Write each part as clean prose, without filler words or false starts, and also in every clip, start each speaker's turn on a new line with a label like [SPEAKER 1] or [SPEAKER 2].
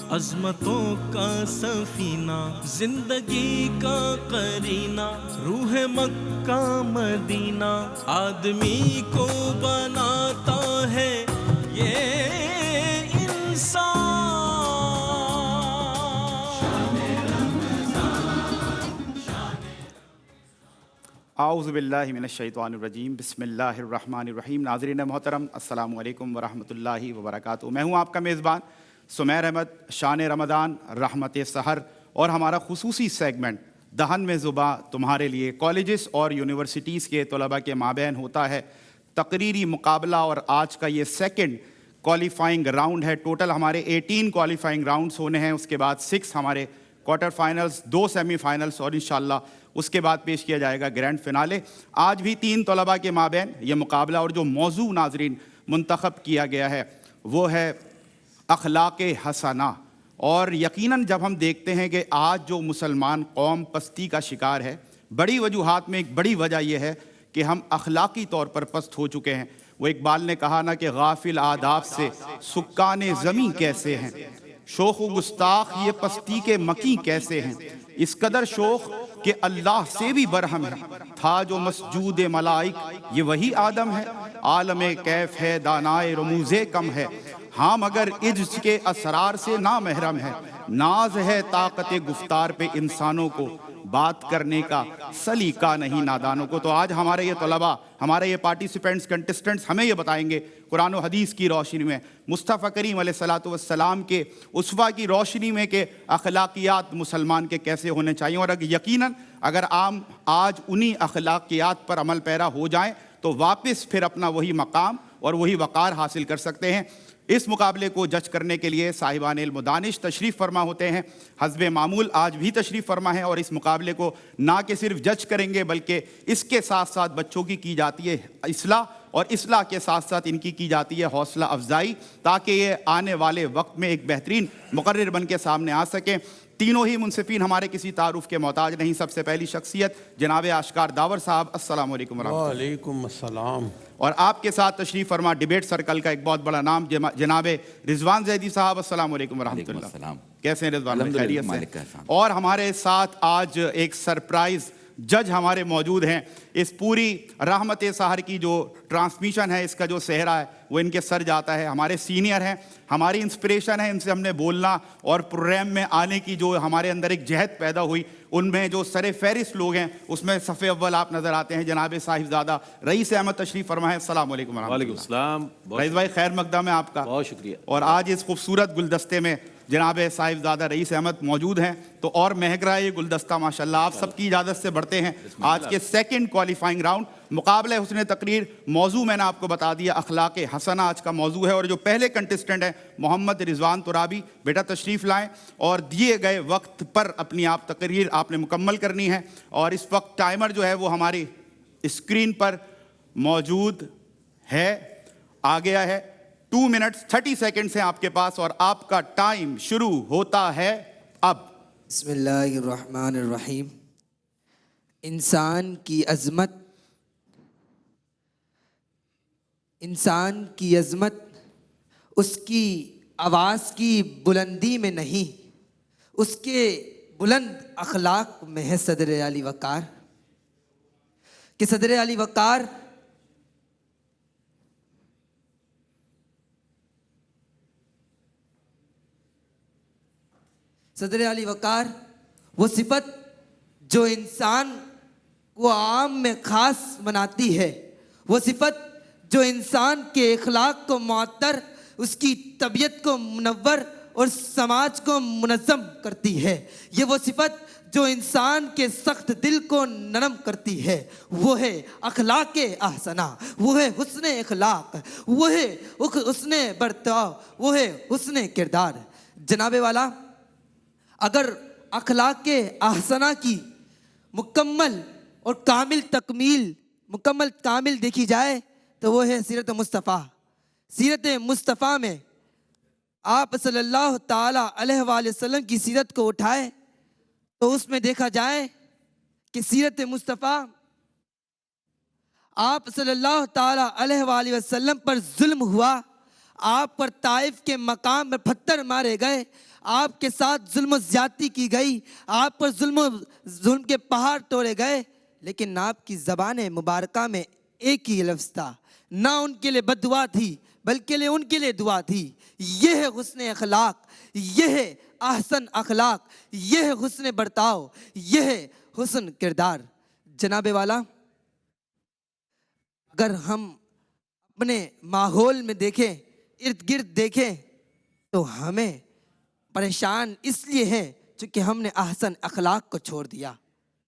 [SPEAKER 1] عظمتوں کا سفینہ، زندگی کا قرینہ، روح مکہ مدینہ، آدمی کو بناتا ہے یہ انسان۔
[SPEAKER 2] اعوذ باللہ من الشیطان الرجیم، بسم اللہ الرحمن الرحیم۔ ناظرین محترم، السلام علیکم ورحمۃ اللہ وبرکاتہ۔ میں ہوں آپ کا میزبان سمیر احمد۔ شان رمضان، رحمت سحر اور ہمارا خصوصی سیگمنٹ دہن میں زباں تمہارے لیے کالجز اور یونیورسٹیز کے طلباء کے مابین ہوتا ہے تقریری مقابلہ، اور آج کا یہ سیکنڈ کوالیفائنگ راؤنڈ ہے۔ ٹوٹل ہمارے 18 کوالیفائنگ راؤنڈز ہونے ہیں، اس کے بعد 6 ہمارے کوارٹر فائنلز، 2 سیمی فائنلز، اور انشاءاللہ اس کے بعد پیش کیا جائے گا گرینڈ فنالے۔ آج بھی 3 طلباء کے مابین یہ مقابلہ، اور جو موضوع ناظرین منتخب کیا گیا ہے وہ ہے اخلاق حسنہ۔ اور یقیناً جب ہم دیکھتے ہیں کہ آج جو مسلمان قوم پستی کا شکار ہے، بڑی وجوہات میں ایک بڑی وجہ یہ ہے کہ ہم اخلاقی طور پر پست ہو چکے ہیں۔ وہ اقبال نے کہا نا کہ غافل آداب سے سکان زمیں کیسے ہیں، شوخ و گستاخ یہ پستی کے مکی کیسے ہیں، اس قدر شوخ کہ اللہ سے بھی برہم ہے، تھا جو مسجود ملائک یہ وہی آدم ہے، عالم کیف ہے دانائے رموز کم ہے، ہاں مگر عجز کے اسرار سے نامحرم ہے، ناز ہے طاقت گفتار پہ انسانوں کو، بات کرنے کا سلیقہ نہیں نادانوں کو۔ تو آج ہمارے یہ طلباء، ہمارے یہ پارٹیسپینٹس، کنٹسٹنٹس ہمیں یہ بتائیں گے قرآن و حدیث کی روشنی میں، مصطفیٰ کریم علیہ الصلوۃ والسلام کے اسوہ کی روشنی میں کہ اخلاقیات مسلمان کے کیسے ہونے چاہیے، اور یقیناً اگر آج انہی اخلاقیات پر عمل پیرا ہو جائیں تو واپس پھر اپنا وہی مقام اور وہی وقار حاصل کر سکتے ہیں۔ اس مقابلے کو جج کرنے کے لیے صاحبان علم و دانش تشریف فرما ہوتے ہیں، حسب معمول آج بھی تشریف فرما ہیں، اور اس مقابلے کو نہ کہ صرف جج کریں گے بلکہ اس کے ساتھ ساتھ بچوں کی جاتی ہے اصلاح، اور اصلاح کے ساتھ ساتھ ان کی جاتی ہے حوصلہ افزائی، تاکہ یہ آنے والے وقت میں ایک بہترین مقرر بن کے سامنے آ سکیں۔ تینوں ہی منصفین ہمارے کسی تعارف کے محتاج نہیں۔ سب سے پہلی شخصیت جناب اشکار داور صاحب، السلام علیکم ورحمۃ اللہ۔
[SPEAKER 3] وعلیکم السلام۔
[SPEAKER 2] اور آپ کے ساتھ تشریف فرما ڈیبیٹ سرکل کا ایک بہت بڑا نام جناب رضوان زیدی صاحب، السلام علیکم ورحمۃ اللہ۔ کیسے ہیں رضوان بھائی؟ خیریت سے؟ اور ہمارے ساتھ آج ایک سرپرائز جج ہمارے موجود ہیں۔ اس پوری رحمت سحر کی جو ٹرانسمیشن ہے، اس کا جو سہرا ہے وہ ان کے سر جاتا ہے۔ ہمارے سینئر ہیں، ہماری انسپریشن ہے، ان سے ہم نے بولنا اور پروگرام میں آنے کی جو ہمارے اندر ایک جہد پیدا ہوئی، ان میں جو سر فہرست لوگ ہیں اس میں صف اول آپ نظر آتے ہیں۔ جناب صاحبزادہ رئیس احمد تشریف فرمائے، السلام علیکم ورحمۃ اللہ۔
[SPEAKER 4] وعلیکم السلام۔
[SPEAKER 2] رئیس بھائی خیر مقدم ہے آپ کا،
[SPEAKER 4] بہت شکریہ۔
[SPEAKER 2] اور آج اس خوبصورت گلدستے میں جناب صاحبزادہ رئیس احمد موجود ہیں تو اور مہک رہا ہے یہ گلدستہ ماشاءاللہ۔ آپ سب کی اجازت سے بڑھتے ہیں آج کے سیکنڈ کوالیفائنگ راؤنڈ مقابلہ حسن تقریر۔ موضوع میں نے آپ کو بتا دیا، اخلاق حسنہ آج کا موضوع ہے، اور جو پہلے کنٹسٹنٹ ہیں محمد رضوان ترابی، بیٹا تشریف لائیں اور دیے گئے وقت پر اپنی آپ تقریر آپ نے مکمل کرنی ہے۔ اور اس وقت ٹائمر جو ہے وہ ہماری اسکرین پر موجود ہے، آ گیا ہے۔ 2 منٹس 30 سیکنڈز ہیں آپ کے پاس، اور آپ کا ٹائم شروع ہوتا ہے اب۔
[SPEAKER 5] بسم اللہ الرحمن الرحیم۔ انسان کی عظمت اس کی آواز کی بلندی میں نہیں، اس کے بلند اخلاق میں ہے صدر علی وقار۔ کہ صدر علی وقار وہ صفت جو انسان کو عام میں خاص بناتی ہے، وہ صفت جو انسان کے اخلاق کو معطر، اس کی طبیعت کو منور اور سماج کو منظم کرتی ہے۔ یہ وہ صفت جو انسان کے سخت دل کو نرم کرتی ہے، وہ ہے اخلاق احسنہ، وہ ہے حسن اخلاق، وہ ہے حسن برتاؤ، وہ ہے حسن کردار۔ جناب والا، اگر اخلاق احسنہ کی مکمل اور کامل دیکھی جائے تو وہ ہے سیرت مصطفیٰ۔ سیرت مصطفیٰ میں آپ صلی اللہ تعالی علیہ وآلہ وسلم کی سیرت کو اٹھائے تو اس میں دیکھا جائے کہ سیرت مصطفیٰ آپ صلی اللہ تعالی علیہ وآلہ وسلم پر ظلم ہوا، آپ پر طائف کے مقام میں پتھر مارے گئے، آپ کے ساتھ ظلم و زیادتی کی گئی، آپ پر ظلم کے پہاڑ توڑے گئے، لیکن آپ کی زبان مبارکہ میں ایک ہی لفظ تھا، نہ ان کے لیے بد دعا تھی بلکہ ان کے لیے دعا تھی۔ یہ ہے حسن اخلاق، یہ ہے احسن اخلاق، یہ ہے حسن برتاؤ، یہ ہے حسن کردار۔ جناب والا، اگر ہم اپنے ماحول میں دیکھیں، ارد گرد دیکھیں، تو ہمیں پریشان اس لیے ہیں چونکہ ہم نے احسن اخلاق کو چھوڑ دیا،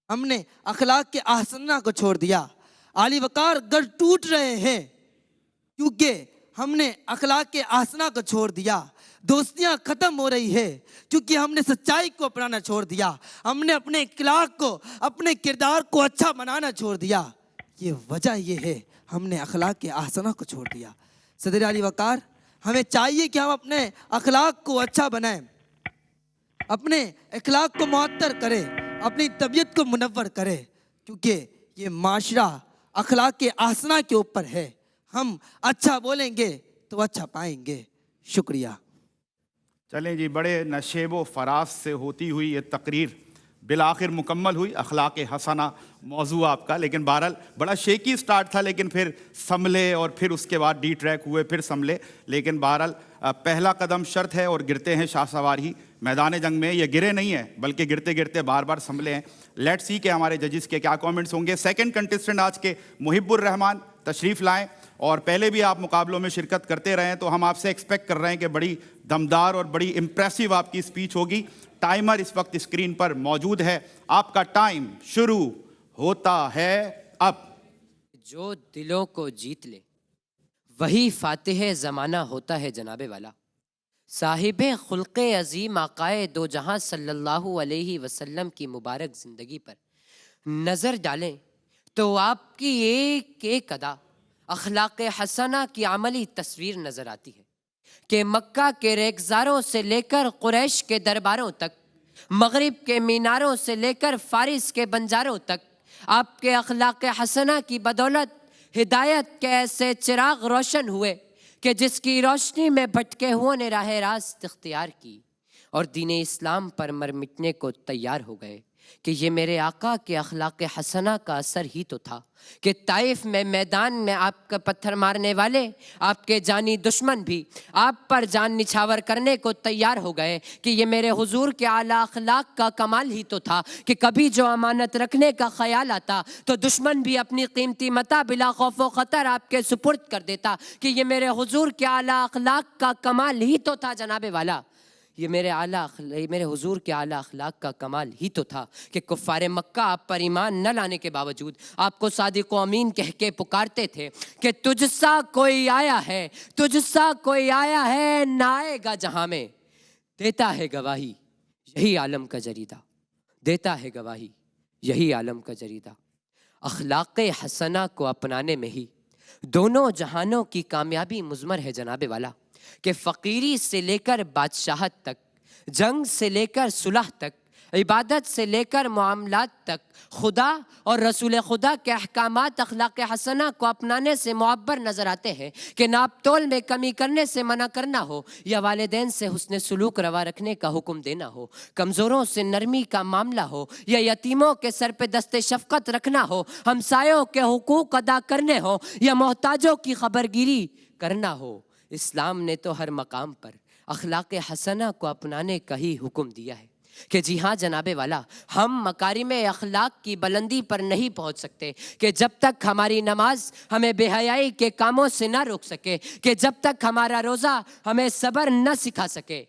[SPEAKER 5] ہم نے اخلاق کے احسنہ کو چھوڑ دیا۔ عالی وقار گھر ٹوٹ رہے ہیں کیونکہ ہم نے اخلاق کے احسنہ کو چھوڑ دیا۔ دوستیاں ختم ہو رہی ہے کیونکہ ہم نے سچائی کو اپنانا چھوڑ دیا، ہم نے اپنے اخلاق کو، اپنے کردار کو اچھا بنانا چھوڑ دیا۔ یہ وجہ یہ ہے، ہم نے اخلاق کے احسنہ کو چھوڑ دیا۔ صدر علی وقار، ہمیں چاہیے کہ ہم اپنے اخلاق کو اچھا بنائیں، اپنے اخلاق کو معطر کریں، اپنی طبیعت کو منور کریں، کیونکہ یہ معاشرہ اخلاق کے احسنہ کے اوپر ہے۔ ہم اچھا بولیں گے تو اچھا پائیں گے۔ شکریہ۔
[SPEAKER 2] چلیں جی، بڑے نشیب و فراز سے ہوتی ہوئی یہ تقریر بالآخر مکمل ہوئی۔ اخلاق حسنہ موضوع آپ کا، لیکن بہرحال بڑا شیکی سٹارٹ تھا، لیکن پھر سنبھلے اور پھر اس کے بعد ڈی ٹریک ہوئے، پھر سنبھلے۔ لیکن بہرحال پہلا قدم شرط ہے اور گرتے ہیں شاہ سوار ہی۔ میدان جنگ میں یہ گرے نہیں ہیں بلکہ گرتے گرتے بار بار سنبھلے ہیں۔ لیٹ سی کہ ہمارے ججز کے کیا کامنٹس ہوں گے۔ سیکنڈ کنٹسٹنٹ آج کے محب الرحمان تشریف لائیں، اور پہلے بھی آپ مقابلوں میں شرکت کرتے رہے ہیں تو ہم آپ سے ایکسپیکٹ کر رہے ہیں کہ بڑی دمدار اور بڑی امپریسو آپ کی اسپیچ ہوگی۔ ٹائمر اس وقت اسکرین پر موجود ہے، آپ کا ٹائم شروع ہوتا ہے اب۔
[SPEAKER 3] جو دلوں کو جیت لے وہی فاتح زمانہ ہوتا ہے جناب والا۔ صاحب خلق عظیم آقائے دو جہاں صلی اللہ علیہ وسلم کی مبارک زندگی پر نظر ڈالیں تو آپ کی ایک ایک ادا اخلاق حسنہ کی عملی تصویر نظر آتی ہے کہ مکہ کے ریگزاروں سے لے کر قریش کے درباروں تک، مغرب کے میناروں سے لے کر فارس کے بنجاروں تک، آپ کے اخلاق حسنہ کی بدولت ہدایت کے ایسے چراغ روشن ہوئے کہ جس کی روشنی میں بھٹکے ہوئے نے راہ راست اختیار کی اور دین اسلام پر مر مٹنے کو تیار ہو گئے۔ کہ یہ میرے آقا کے اخلاق حسنہ کا اثر ہی تو تھا کہ طائف میں میدان میں آپ کا پتھر مارنے والے، آپ کے جانی دشمن بھی آپ پر جان نچھاور کرنے کو تیار ہو گئے۔ کہ یہ میرے حضور کے اعلیٰ اخلاق کا کمال ہی تو تھا کہ کبھی جو امانت رکھنے کا خیال آتا تو دشمن بھی اپنی قیمتی متاع بلا خوف و خطر آپ کے سپرد کر دیتا۔ کہ یہ میرے حضور کے اعلیٰ اخلاق کا کمال ہی تو تھا جناب والا، یہ میرے حضور کے اعلیٰ اخلاق کا کمال ہی تو تھا کہ کفار مکہ آپ پر ایمان نہ لانے کے باوجود آپ کو صادق و امین کہہ کے پکارتے تھے کہ تجھ سا کوئی آیا ہے، تجھ سا کوئی آیا ہے، نہ آئے گا جہاں میں۔ دیتا ہے گواہی یہی عالم کا جریدہ، دیتا ہے گواہی یہی عالم کا جریدہ۔ اخلاق حسنہ کو اپنانے میں ہی دونوں جہانوں کی کامیابی مضمر ہے جناب والا، کہ فقیری سے لے کر بادشاہت تک، جنگ سے لے کر صلح تک، عبادت سے لے کر معاملات تک، خدا اور رسول خدا کے احکامات اخلاق حسنہ کو اپنانے سے معبر نظر آتے ہیں۔ کہ ناپ تول میں کمی کرنے سے منع کرنا ہو، یا والدین سے حسن سلوک روا رکھنے کا حکم دینا ہو، کمزوروں سے نرمی کا معاملہ ہو، یا یتیموں کے سر پہ دست شفقت رکھنا ہو، ہمسایوں کے حقوق ادا کرنے ہو، یا محتاجوں کی خبرگیری کرنا ہو، اسلام نے تو ہر مقام پر اخلاق حسنہ کو اپنانے کا ہی حکم دیا ہے۔ کہ جی ہاں جناب والا، ہم مکارم اخلاق کی بلندی پر نہیں پہنچ سکتے کہ جب تک ہماری نماز ہمیں بے حیائی کے کاموں سے نہ روک سکے، کہ جب تک ہمارا روزہ ہمیں صبر نہ سکھا سکے،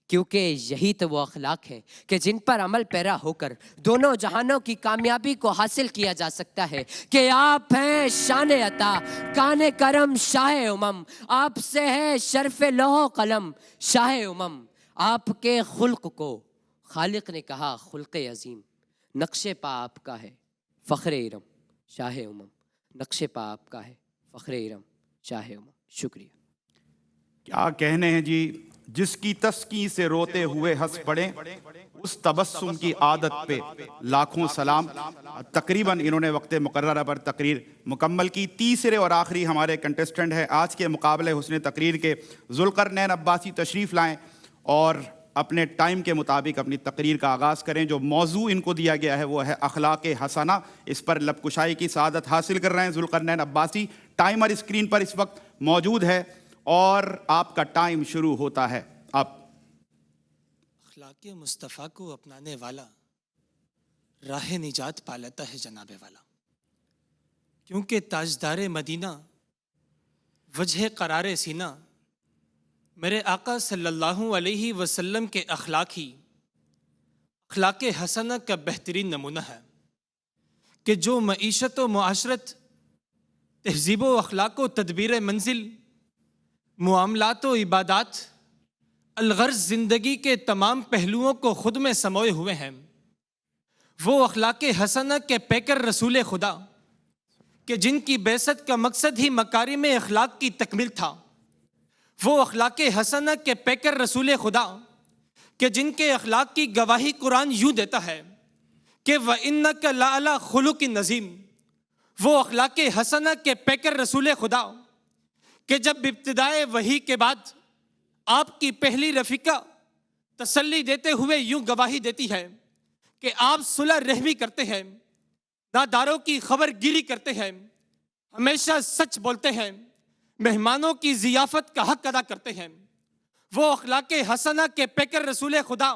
[SPEAKER 3] کیونکہ یہی تو وہ اخلاق ہے کہ جن پر عمل پیرا ہو کر دونوں جہانوں کی کامیابی کو حاصل کیا جا سکتا ہے۔ کہ آپ ہیں شان عطا کان کرم شاہ امم، آپ سے ہے شرف لوح قلم شاہ امم۔ آپ کے خلق کو خالق نے کہا خلق عظیم، نقش پا آپ کا ہے فخر ارم شاہ امم، نقش پا آپ کا ہے فخر ارم شاہ امم۔ شکریہ۔
[SPEAKER 2] کیا کہنے ہیں جی جس کی تسکی سے روتے ہوئے ہنس پڑے اس تبسم کی عادت پہ لاکھوں سلام. تقریباً انہوں نے وقت مقررہ پر تقریر مکمل کی. تیسرے اور آخری ہمارے کنٹسٹنٹ ہیں آج کے مقابلے حسن تقریر کے ذوالقرنین عباسی. تشریف لائیں اور اپنے ٹائم کے مطابق اپنی تقریر کا آغاز کریں. جو موضوع ان کو دیا گیا ہے وہ ہے اخلاق حسنہ. اس پر لب کشائی کی سعادت حاصل کر رہے ہیں ذوالقرنین عباسی. ٹائمر اسکرین پر اس وقت موجود ہے اور آپ کا ٹائم شروع ہوتا ہے اب.
[SPEAKER 4] اخلاق مصطفیٰ کو اپنانے والا راہ نجات پا لیتا ہے جناب والا، کیونکہ تاجدار مدینہ وجہ قرار سینہ میرے آقا صلی اللہ علیہ وسلم کے اخلاق حسنہ کا بہترین نمونہ ہے کہ جو معیشت و معاشرت، تہذیب و اخلاق و تدبیر منزل، معاملات و عبادات، الغرض زندگی کے تمام پہلوؤں کو خود میں سموئے ہوئے ہیں، وہ اخلاق حسنہ کے پیکر رسول خدا کہ جن کی بعثت کا مقصد ہی مکارم اخلاق کی تکمیل تھا، وہ اخلاق حسنہ کے پیکر رسول خدا کہ جن کے اخلاق کی گواہی قرآن یوں دیتا ہے کہ وَإِنَّكَ لَعَلَىٰ خُلُقٍ عَظِيمٍ. وہ اخلاق حسنہ کے پیکر رسول خدا کہ جب ابتدائے وحی کے بعد آپ کی پہلی رفیقہ تسلی دیتے ہوئے یوں گواہی دیتی ہے کہ آپ صلح رحمی کرتے ہیں، ناداروں کی خبر گیری کرتے ہیں، ہمیشہ سچ بولتے ہیں، مہمانوں کی ضیافت کا حق ادا کرتے ہیں. وہ اخلاق حسنہ کے پیکر رسول خدا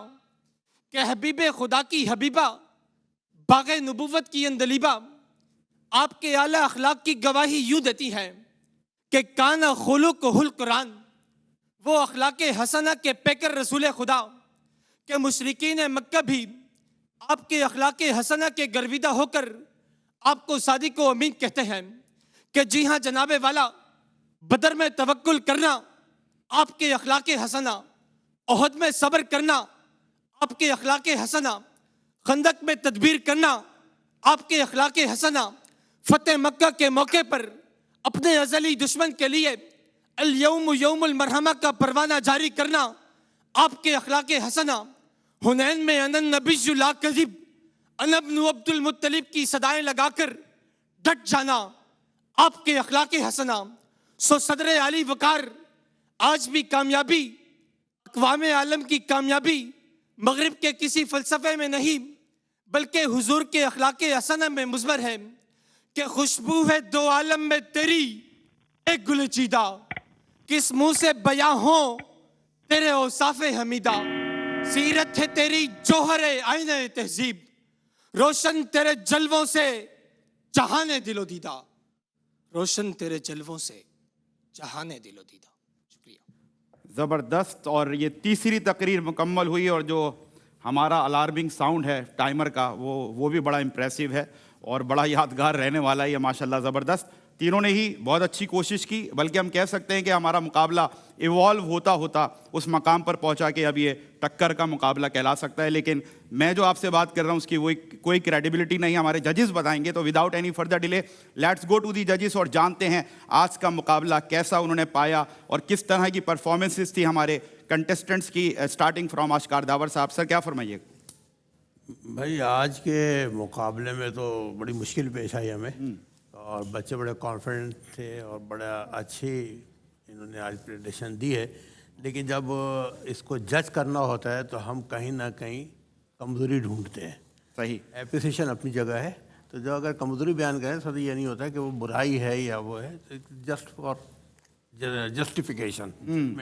[SPEAKER 4] کہ حبیب خدا کی حبیبہ باغ نبوت کی اندلیبہ آپ کے اعلیٰ اخلاق کی گواہی یوں دیتی ہے کہ کان خلقہ القرآن. وہ اخلاق حسنہ کے پیکر رسول خدا کہ مشرکین مکہ بھی آپ کے اخلاق حسنہ کے گرویدہ ہو کر آپ کو صادق و امین کہتے ہیں کہ جی ہاں جناب والا، بدر میں توکل کرنا آپ کے اخلاق حسنہ، احد میں صبر کرنا آپ کے اخلاق حسنہ، خندق میں تدبیر کرنا آپ کے اخلاق حسنہ، فتح مکہ کے موقع پر اپنے ازلی دشمن کے لیے الیوم یوم المرحمہ کا پروانہ جاری کرنا آپ کے اخلاق حسنہ، حنین میں انا النبی لا کذب انا ابن عبد المطلب کی صدائیں لگا کر ڈٹ جانا آپ کے اخلاق حسنہ. سو صدر علی وقار آج بھی کامیابی، اقوام عالم کی کامیابی مغرب کے کسی فلسفے میں نہیں بلکہ حضور کے اخلاق حسنہ میں مضمر ہے کہ خوشبو ہے دو عالم میں تیری ایک گل چیدہ، کس منہ سے بیاں ہوں تیرے اوصاف حمیدہ، سیرت ہے تیری جوہر آئینہ تہذیب، روشن تیرے جلووں سے جہان دل و دیدہ، روشن تیرے جلووں سے جہان دل و دیدہ. شکریہ.
[SPEAKER 2] زبردست. اور یہ تیسری تقریر مکمل ہوئی اور جو ہمارا الارمنگ ساؤنڈ ہے ٹائمر کا وہ بھی بڑا امپریسو ہے اور بڑا یادگار رہنے والا ہے یہ ماشاءاللہ. زبردست. تینوں نے ہی بہت اچھی کوشش کی، بلکہ ہم کہہ سکتے ہیں کہ ہمارا مقابلہ ایوالو ہوتا ہوتا اس مقام پر پہنچا کہ اب یہ ٹکر کا مقابلہ کہلا سکتا ہے. لیکن میں جو آپ سے بات کر رہا ہوں اس کی کوئی کریڈیبلٹی نہیں، ہمارے ججز بتائیں گے. تو without any further delay let's go to the ججز اور جانتے ہیں آج کا مقابلہ کیسا انہوں نے پایا اور کس طرح کی پرفارمنسز تھی ہمارے کنٹسٹنٹس کی. اسٹارٹنگ فرام اشکار داور صاحب. سر کیا فرمائیے؟
[SPEAKER 6] بھائی آج کے مقابلے میں تو بڑی مشکل پیش آئی ہمیں اور بچے بڑے کانفیڈنٹ تھے اور بڑا اچھی انہوں نے آج پریزنٹیشن دی ہے. لیکن جب اس کو جج کرنا ہوتا ہے تو ہم کہیں نہ کہیں کمزوری ڈھونڈتے ہیں.
[SPEAKER 2] صحیح.
[SPEAKER 6] اپریسیشن اپنی جگہ ہے، تو جو اگر کمزوری بیان کریں تو یہ نہیں ہوتا کہ وہ برائی ہے یا وہ ہے، جسٹ فار جسٹیفیکیشن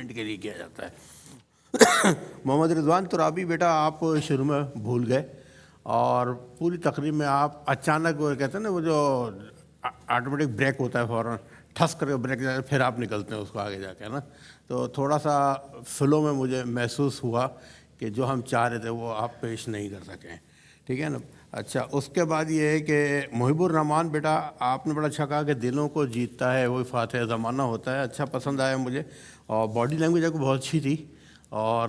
[SPEAKER 6] کے لیے کیا جاتا ہے. محمد رضوان ترابی بیٹا آپ شروع میں بھول گئے اور پوری تقریب میں آپ اچانک وہ کہتے ہیں نا وہ جو آٹومیٹک بریک ہوتا ہے فوراً ٹھس کر کے بریک جاتا ہے پھر آپ نکلتے ہیں اس کو آگے جا کے نا، تو تھوڑا سا فلو میں مجھے محسوس ہوا کہ جو ہم چاہ رہے تھے وہ آپ پیش نہیں کر سکیں. ٹھیک ہے نا. اچھا اس کے بعد یہ ہے کہ محب الرحمان بیٹا آپ نے بڑا اچھا کہا کہ دلوں کو جیتتا ہے وہی فاتح زمانہ ہوتا ہے. اچھا پسند آیا مجھے اور باڈی لینگویج آپ کو بہت اچھی تھی اور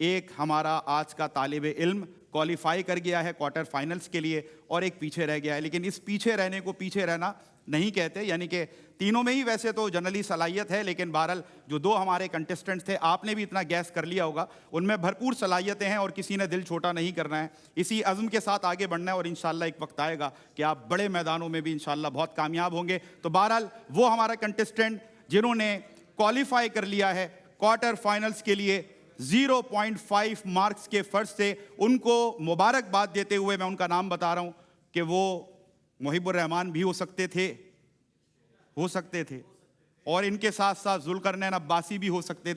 [SPEAKER 2] ایک ہمارا آج کا طالب علم کوالیفائی کر گیا ہے کوارٹر فائنلز کے لیے اور ایک پیچھے رہ گیا ہے. لیکن اس پیچھے رہنے کو پیچھے رہنا نہیں کہتے, یعنی کہ تینوں میں ہی ویسے تو جنرلی صلاحیت ہے, لیکن بہرحال جو دو ہمارے کنٹسٹنٹس تھے, آپ نے بھی اتنا گیس کر لیا ہوگا, ان میں بھرپور صلاحیتیں ہیں اور کسی نے دل چھوٹا نہیں کرنا ہے, اسی عزم کے ساتھ آگے بڑھنا ہے اور انشاءاللہ ایک وقت آئے گا کہ آپ بڑے میدانوں میں بھی انشاءاللہ بہت کامیاب ہوں گے. تو بہرحال وہ ہمارا کنٹسٹنٹ جنہوں نے کوالیفائی کر لیا ہے کوارٹر فائنلز کے لیے 0.5 مارکس کے فرض سے, ان کو مبارکباد دیتے ہوئے میں ان کا نام بتا رہا ہوں کہ وہ محب الرحمان بھی ہو سکتے تھے اور ان کے ساتھ ساتھ ذوالقرنین عباسی بھی ہو سکتے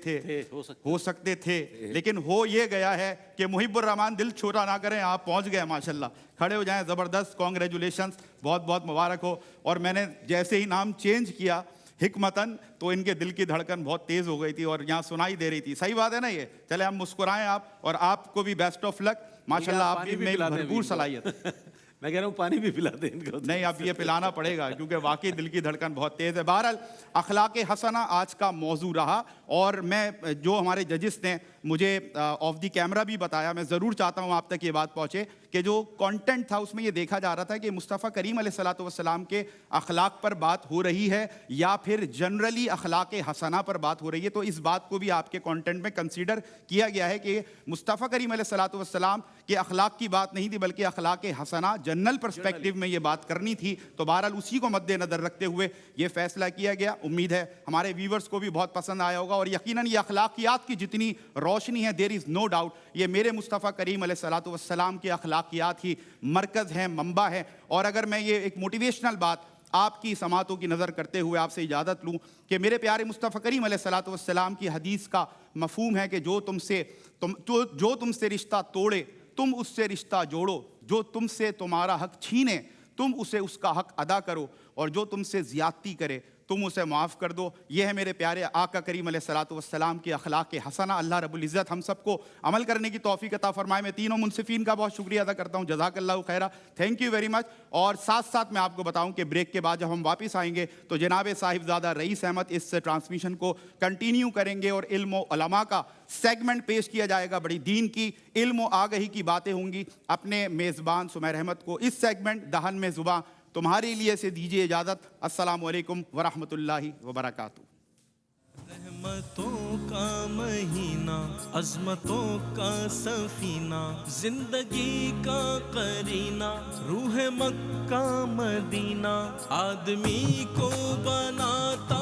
[SPEAKER 2] تھے, لیکن ہو یہ گیا ہے کہ محب الرحمان دل چھوٹا نہ کریں, آپ پہنچ گئے ماشاءاللہ, کھڑے ہو جائیں, زبردست, کانگریچولیشنز, بہت بہت مبارک ہو. اور میں نے جیسے ہی نام چینج کیا حکمتاً تو ان کے دل کی دھڑکن بہت تیز ہو گئی تھی اور یہاں سنائی دے رہی تھی. صحیح بات ہے نا یہ؟ چلے ہم مسکرائیں آپ, اور آپ کو بھی بیسٹ آف لک, ماشاءاللہ آپ کی میں بھرپور صلاحیت.
[SPEAKER 7] میں کہہ رہا ہوں پانی بھی پلا دیں ان کو.
[SPEAKER 2] نہیں, اب یہ پلانا پڑے گا کیونکہ واقعی دل کی دھڑکن بہت تیز ہے. بہرحال اخلاق حسنہ آج کا موضوع رہا, اور میں جو ہمارے ججز نے مجھے آف دی کیمرہ بھی بتایا, میں ضرور چاہتا ہوں آپ تک یہ بات پہنچے کہ جو کانٹینٹ تھا اس میں یہ دیکھا جا رہا تھا کہ مصطفیٰ کریم علیہ الصلوۃ والسلام کے اخلاق پر بات ہو رہی ہے یا پھر جنرلی اخلاق حسنہ پر بات ہو رہی ہے. تو اس بات کو بھی آپ کے کانٹینٹ میں کنسیڈر کیا گیا ہے کہ مصطفیٰ کریم علیہ الصلوۃ والسلام کے اخلاق کی بات نہیں تھی بلکہ اخلاق حسنہ جنرل پرسپیکٹو میں یہ بات کرنی تھی. تو بہرحال اسی کو مد نظر رکھتے ہوئے یہ فیصلہ کیا گیا. امید ہے ہمارے ویورز کو بھی بہت پسند آیا ہوگا, اور یقیناً یہ اخلاقیات کی جتنی روشنی ہے, دیر از نو ڈاؤٹ یہ میرے مصطفیٰ کریم علیہ الصلوۃ والسلام کے اخلاقیات ہی مرکز ہیں, منبع ہے. اور اگر میں یہ ایک موٹیویشنل بات آپ کی سماعتوں کی نظر کرتے ہوئے آپ سے اجازت لوں کہ میرے پیارے مصطفیٰ کریم علیہ الصلوۃ والسلام کی حدیث کا مفہوم ہے کہ جو تم سے رشتہ توڑے تم اس سے رشتہ جوڑو, جو تم سے تمہارا حق چھینے تم اسے اس کا حق ادا کرو, اور جو تم سے زیادتی کرے تم اسے معاف کر دو. یہ ہے میرے پیارے آقا کریم علیہ الصلوۃ والسلام کی اخلاق حسنہ. اللہ رب العزت ہم سب کو عمل کرنے کی توفیق عطا فرمائے. میں تینوں منصفین کا بہت شکریہ ادا کرتا ہوں, جزاک اللہ خیرہ, تھینک یو ویری مچ. اور ساتھ ساتھ میں آپ کو بتاؤں کہ بریک کے بعد جب ہم واپس آئیں گے تو جناب صاحبزادہ رئیس احمد اس ٹرانسمیشن کو کنٹینیو کریں گے, اور علم و علماء کا سیگمنٹ پیش کیا جائے گا. بڑی دین کی, علم و آگہی کی باتیں ہوں گی. اپنے میزبان سمیر احمد کو اس سیگمنٹ دہن میں زباں تمہارے لیے سے دیجیے اجازت. السلام علیکم ورحمۃ اللہ وبرکاتہ.
[SPEAKER 1] رحمتوں کا مہینہ, عظمتوں کا سفینہ, زندگی کا قرینہ, روح مکہ مدینہ, آدمی کو بناتا